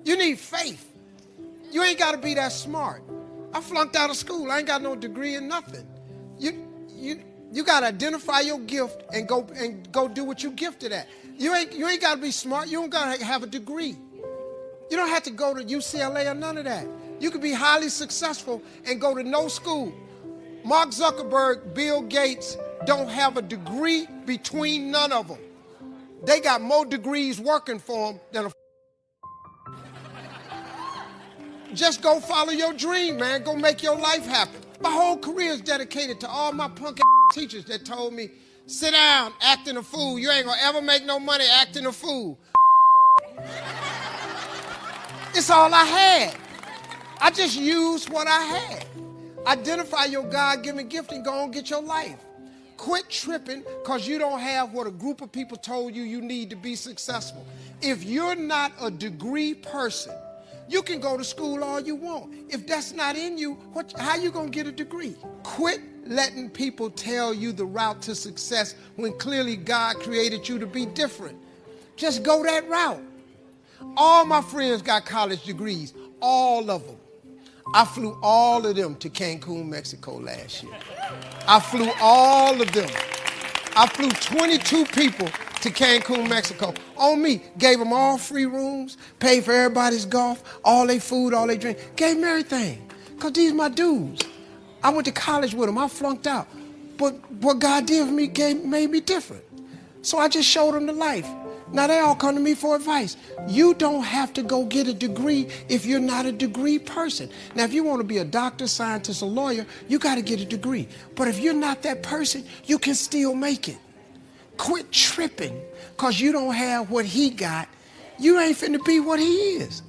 You need faith. You ain't got to be that smart. I flunked out of school. I ain't got no degree in nothing. You got to identify your gift and go do what you gifted at. You ain't got to be smart. You don't got to have a degree. You don't have to go to UCLA or none of that. You can be highly successful and go to no school. Mark Zuckerberg, Bill Gates don't have a degree between none of them. They got more degrees working for them than a Just go follow your dream, man. Go make your life happen. My whole career is dedicated to all my punk teachers that told me, sit down, acting a fool. You ain't gonna ever make no money acting a fool. It's all I had. I just used what I had. Identify your God-given gift and go and get your life. Quit tripping because you don't have what a group of people told you you need to be successful. If you're not a degree person, you can go to school all you want. If that's not in you, how you gonna get a degree? Quit letting people tell you the route to success when clearly God created you to be different. Just go that route. All my friends got college degrees, all of them. I flew all of them to Cancun, Mexico last year. I flew all of them. I flew 22 people to Cancun, Mexico. On me, gave them all free rooms, paid for everybody's golf, all their food, all their drink, gave them everything. Because these my dudes. I went to college with them, I flunked out. But what God did for me made me different. So I just showed them the life. Now they all come to me for advice. You don't have to go get a degree if you're not a degree person. Now, if you want to be a doctor, scientist, or lawyer, you got to get a degree. But if you're not that person, you can still make it. Quit tripping because you don't have what he got. You ain't finna be what he is.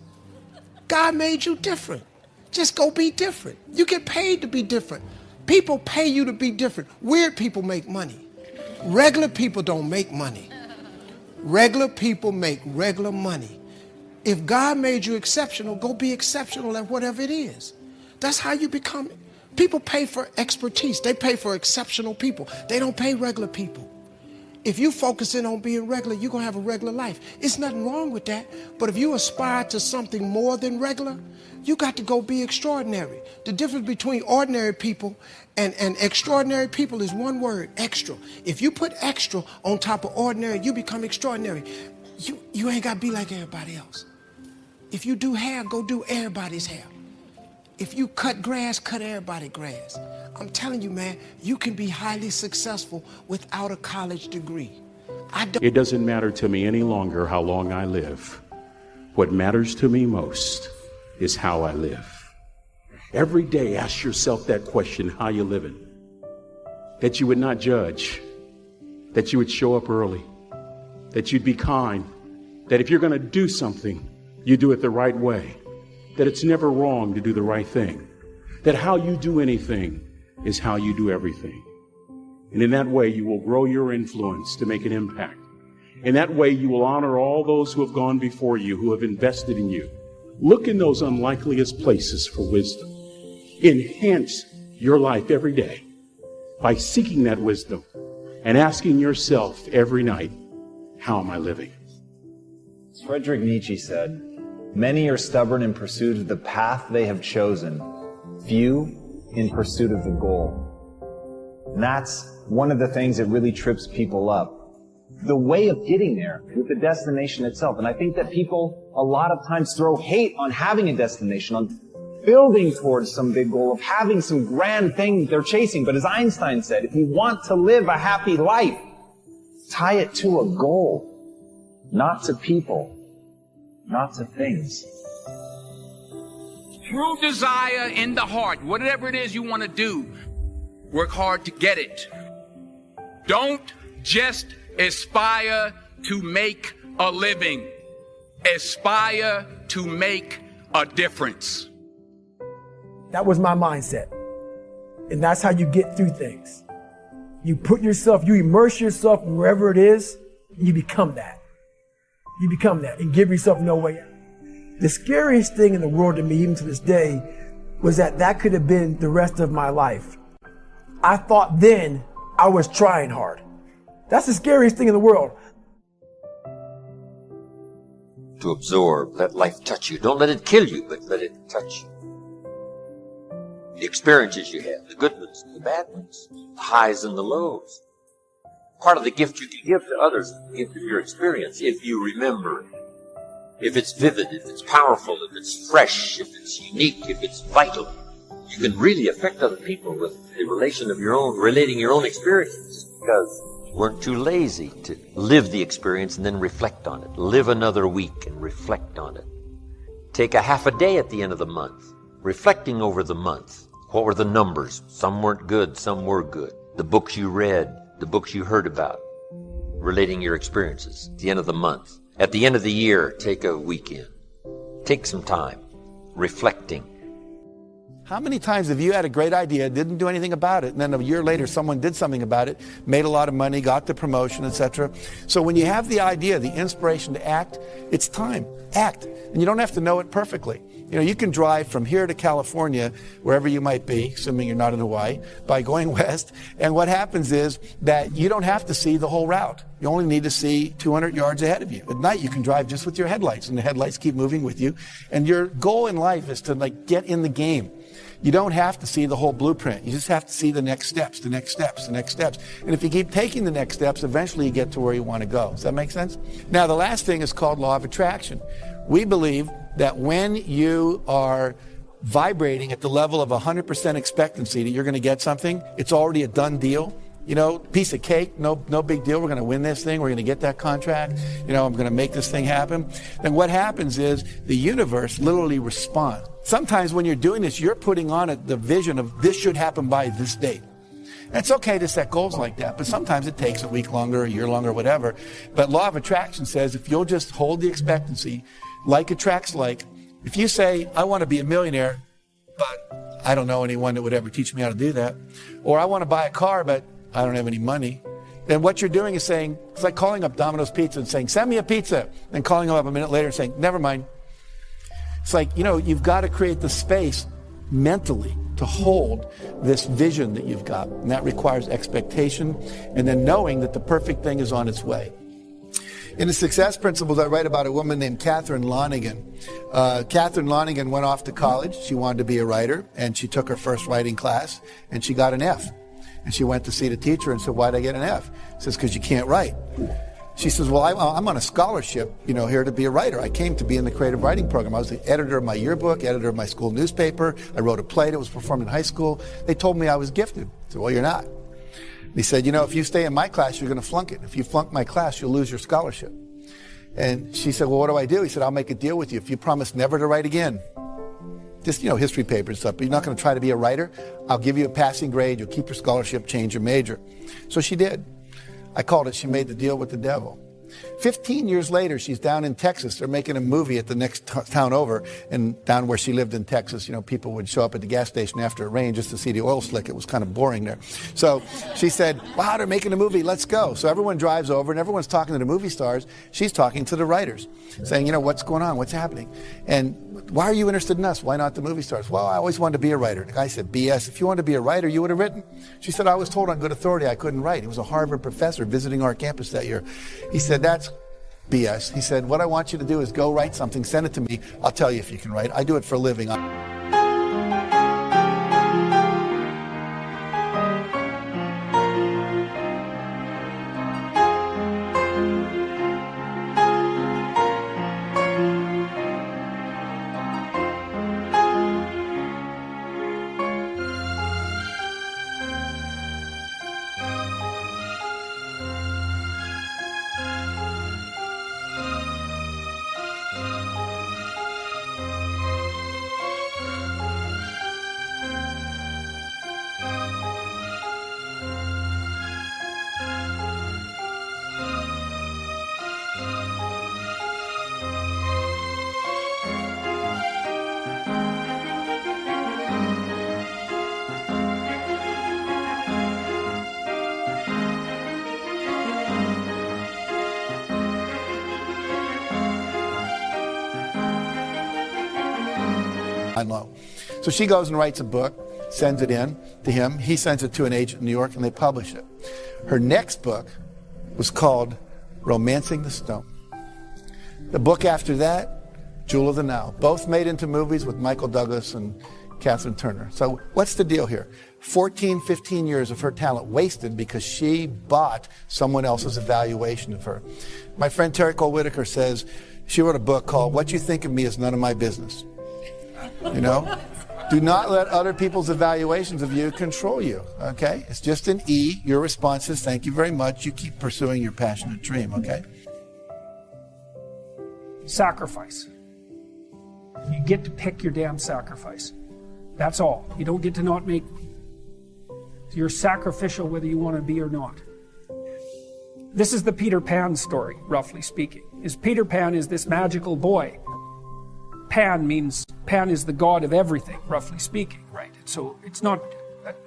God made you different. Just go be different. You get paid to be different. People pay you to be different. Weird people make money. Regular people don't make money. Regular people make regular money. If God made you exceptional, go be exceptional at whatever it is. That's how you become. People pay for expertise. They pay for exceptional people. They don't pay regular people. If you focus in on being regular, you're going to have a regular life. It's nothing wrong with that. But if you aspire to something more than regular, you got to go be extraordinary. The difference between ordinary people and extraordinary people is one word, extra. If you put extra on top of ordinary, you become extraordinary. You ain't got to be like everybody else. If you do hair, go do everybody's hair. If you cut grass, cut everybody's grass. I'm telling you, man, you can be highly successful without a college degree. It doesn't matter to me any longer how long I live. What matters to me most is how I live. Every day, ask yourself that question, how you living? That you would not judge, that you would show up early, that you'd be kind, that if you're going to do something, you do it the right way, that it's never wrong to do the right thing, that how you do anything is how you do everything. And in that way, you will grow your influence to make an impact. In that way, you will honor all those who have gone before you, who have invested in you. Look in those unlikeliest places for wisdom. Enhance your life every day by seeking that wisdom and asking yourself every night, how am I living? Friedrich Nietzsche said, "Many are stubborn in pursuit of the path they have chosen, few in pursuit of the goal." And that's one of the things that really trips people up. The way of getting there with the destination itself. And I think that people a lot of times throw hate on having a destination, on building towards some big goal, of having some grand thing they're chasing. But as Einstein said, if you want to live a happy life, tie it to a goal, not to people, not to things. True desire in the heart, whatever it is you want to do, work hard to get it. Don't just aspire to make a living. Aspire to make a difference. That was my mindset. And that's how you get through things. You put yourself, you immerse yourself wherever it is, and you become that. You become that and give yourself no way out. The scariest thing in the world to me, even to this day, was that could have been the rest of my life. I thought then I was trying hard. That's the scariest thing in the world. to absorb. Let life touch you. Don't let it kill you, but let it touch you. The experiences you have, the good ones and the bad ones, the highs and the lows. Part of the gift you can give to others is the gift of your experience, if you remember. If it's vivid, if it's powerful, if it's fresh, if it's unique, if it's vital. You can really affect other people with the relating your own experiences, because you weren't too lazy to live the experience and then reflect on it. Live another week and reflect on it. Take a half a day at the end of the month, reflecting over the month. What were the numbers? Some weren't good, some were good. The books you read, the books you heard about, relating your experiences at the end of the month. At the end of the year, take a weekend. Take some time, reflecting. How many times have you had a great idea, didn't do anything about it, and then a year later someone did something about it, made a lot of money, got the promotion, etc.? So when you have the idea, the inspiration to act, it's time. Act. And you don't have to know it perfectly. You know, you can drive from here to California, wherever you might be, assuming you're not in Hawaii, by going west. And what happens is that you don't have to see the whole route. You only need to see 200 yards ahead of you. At night, you can drive just with your headlights, and the headlights keep moving with you. And your goal in life is to get in the game. You don't have to see the whole blueprint. You just have to see the next steps, the next steps, the next steps. And if you keep taking the next steps, eventually you get to where you want to go. Does that make sense? Now, the last thing is called law of attraction. We believe that when you are vibrating at the level of 100% expectancy that you're going to get something, it's already a done deal. You know, piece of cake, no big deal. We're going to win this thing. We're going to get that contract. You know, I'm going to make this thing happen. Then what happens is the universe literally responds. Sometimes when you're doing this, you're putting on it the vision of this should happen by this date. And it's okay to set goals like that, but sometimes it takes a week longer, a year longer, whatever. But law of attraction says if you'll just hold the expectancy, like attracts like. If you say, I want to be a millionaire, but I don't know anyone that would ever teach me how to do that. Or I want to buy a car, but I don't have any money. Then what you're doing is saying, it's like calling up Domino's Pizza and saying, send me a pizza. Then calling them up a minute later and saying, never mind. It's like, you know, you've got to create the space mentally to hold this vision that you've got. And that requires expectation and then knowing that the perfect thing is on its way. In the Success Principles, I write about a woman named Catherine Lonigan. Catherine Lonigan went off to college. She wanted to be a writer, and she took her first writing class, and she got an F. And she went to see the teacher and said, why'd I get an F? He says, because you can't write. She says, well, I'm on a scholarship, here to be a writer. I came to be in the creative writing program. I was the editor of my yearbook, editor of my school newspaper. I wrote a play that was performed in high school. They told me I was gifted. I said, well, you're not. He said, if you stay in my class, you're going to flunk it. If you flunk my class, you'll lose your scholarship. And she said, well, what do I do? He said, I'll make a deal with you. If you promise never to write again, just, history papers and stuff, but you're not going to try to be a writer, I'll give you a passing grade, you'll keep your scholarship, change your major. So she did. I called it, she made the deal with the devil. 15 years later, she's down in Texas. They're making a movie at the next town over. And down where she lived in Texas, people would show up at the gas station after it rained just to see the oil slick. It was kind of boring there. So she said, wow, they're making a movie. Let's go. So everyone drives over and everyone's talking to the movie stars. She's talking to the writers, saying, what's going on? What's happening? And why are you interested in us? Why not the movie stars? Well, I always wanted to be a writer. The guy said, BS. If you wanted to be a writer, you would have written. She said, I was told on good authority I couldn't write. He was a Harvard professor visiting our campus that year. He said, that's BS. He said, what I want you to do is go write something, send it to me. I'll tell you if you can write. I do it for a living. Low. So she goes and writes a book, sends it in to him. He sends it to an agent in New York, and they publish it. Her next book was called Romancing the Stone. The book after that, Jewel of the Nile. Both made into movies with Michael Douglas and Catherine Turner. So what's the deal here? 14, 15 years of her talent wasted because she bought someone else's evaluation of her. My friend Terry Cole Whitaker says, she wrote a book called What You Think of Me Is None of My Business. You know? Do not let other people's evaluations of you control you, okay? It's just an E. Your response is, thank you very much. You keep pursuing your passionate dream, okay? Sacrifice. You get to pick your damn sacrifice. That's all. You don't get to not make. You're sacrificial whether you want to be or not. This is the Peter Pan story, roughly speaking. Peter Pan is this magical boy. Pan is the god of everything, roughly speaking, right? So it's not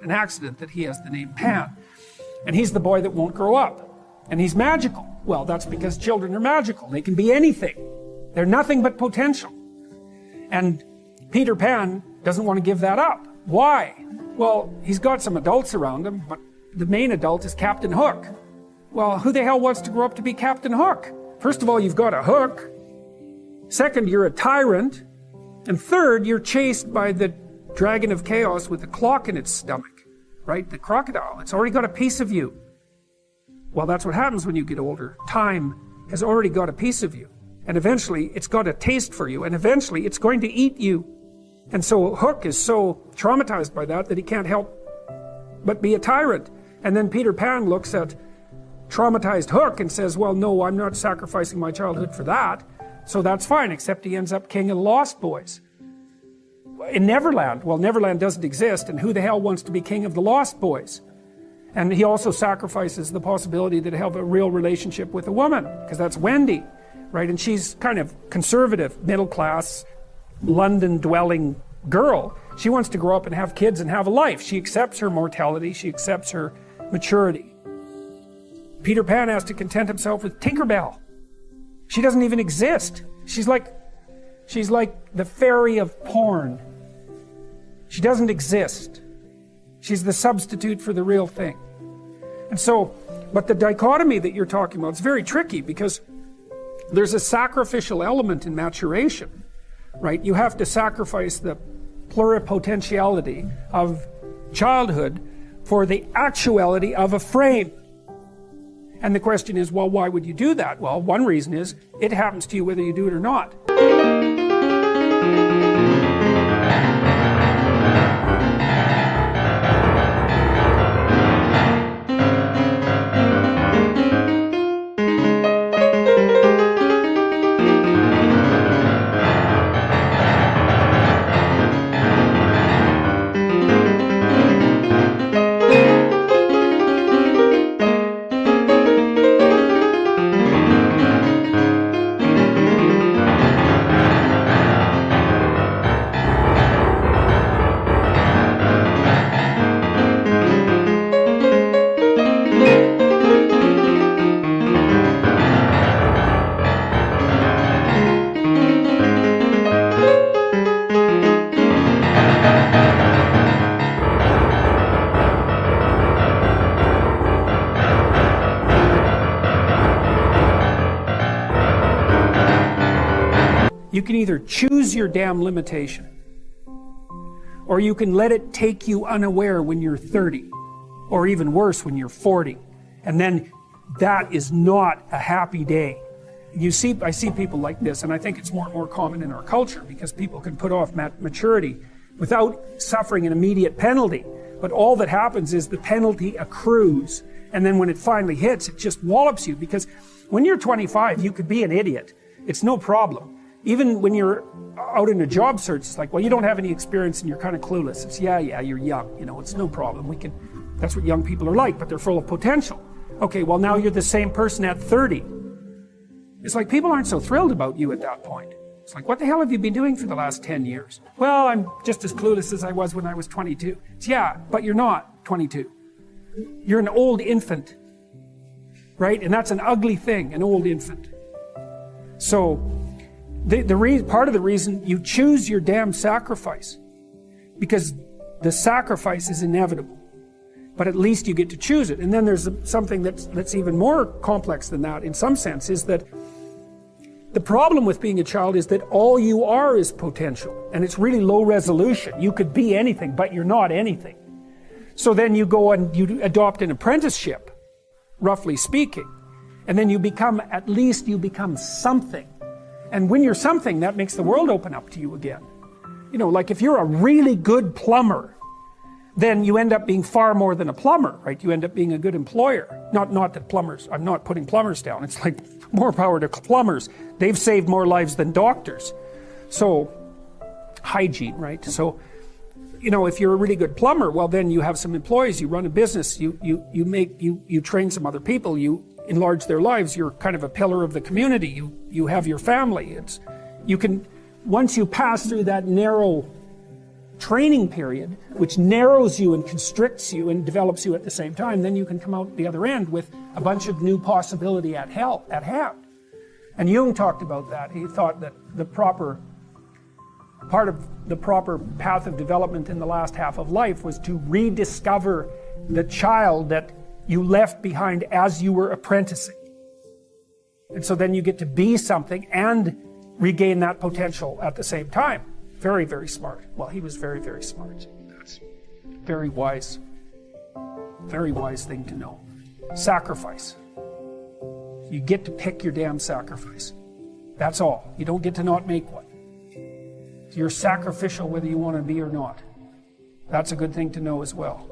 an accident that he has the name Pan. And he's the boy that won't grow up. And he's magical. Well, that's because children are magical. They can be anything. They're nothing but potential. And Peter Pan doesn't want to give that up. Why? Well, he's got some adults around him, but the main adult is Captain Hook. Well, who the hell wants to grow up to be Captain Hook? First of all, you've got a hook. Second, you're a tyrant. And third, you're chased by the dragon of chaos with a clock in its stomach, right? The crocodile. It's already got a piece of you. Well, that's what happens when you get older. Time has already got a piece of you. And eventually, it's got a taste for you. And eventually, it's going to eat you. And so Hook is so traumatized by that he can't help but be a tyrant. And then Peter Pan looks at traumatized Hook and says, well, no, I'm not sacrificing my childhood for that. So that's fine, except he ends up king of the Lost Boys. In Neverland, well, Neverland doesn't exist, and who the hell wants to be king of the Lost Boys? And he also sacrifices the possibility to have a real relationship with a woman, because that's Wendy, right? And she's kind of conservative, middle-class, London-dwelling girl. She wants to grow up and have kids and have a life. She accepts her mortality. She accepts her maturity. Peter Pan has to content himself with Tinkerbell. She doesn't even exist. She's like the fairy of porn. She doesn't exist. She's the substitute for the real thing. And so, but the dichotomy that you're talking about is very tricky because there's a sacrificial element in maturation, right? You have to sacrifice the pluripotentiality of childhood for the actuality of a frame. And the question is, well, why would you do that? Well, one reason is it happens to you whether you do it or not. You can either choose your damn limitation, or you can let it take you unaware when you're 30, or even worse, when you're 40. And then that is not a happy day. I see people like this, and I think it's more and more common in our culture because people can put off maturity without suffering an immediate penalty. But all that happens is the penalty accrues, and then when it finally hits, it just wallops you. Because when you're 25, you could be an idiot. It's no problem. Even when you're out in a job search, it's like, well, you don't have any experience and you're kind of clueless. It's, yeah, you're young. It's no problem. That's what young people are like, but they're full of potential. Okay, well, now you're the same person at 30. It's like people aren't so thrilled about you at that point. It's like, what the hell have you been doing for the last 10 years? Well, I'm just as clueless as I was when I was 22. It's, yeah, but you're not 22. You're an old infant, right? And that's an ugly thing, an old infant. So, part of the reason you choose your damn sacrifice, because the sacrifice is inevitable, but at least you get to choose it. And then there's something that's even more complex than that in some sense, is that The problem with being a child is that all you are is potential, and it's really low resolution. You could be anything, but you're not anything. So then you go and you adopt an apprenticeship, roughly speaking, and then you become something. And when you're something, that makes the world open up to you again. You know, like if you're a really good plumber, then you end up being far more than a plumber, right? You end up being a good employer. Not that plumbers, I'm not putting plumbers down. It's like more power to plumbers. They've saved more lives than doctors. So, hygiene, right? So, you know, if you're a really good plumber, well, then you have some employees, you run a business, you train some other people, you enlarge their lives, you're kind of a pillar of the community, you have your family. Once you pass through that narrow training period, which narrows you and constricts you and develops you at the same time, then you can come out the other end with a bunch of new possibility at hand. And Jung talked about that. He thought that part of the proper path of development in the last half of life was to rediscover the child that you left behind as you were apprenticing. And so then you get to be something and regain that potential at the same time. Very, very smart. Well, he was very, very smart. That's very wise thing to know. Sacrifice. You get to pick your damn sacrifice. That's all. You don't get to not make one. You're sacrificial whether you want to be or not. That's a good thing to know as well.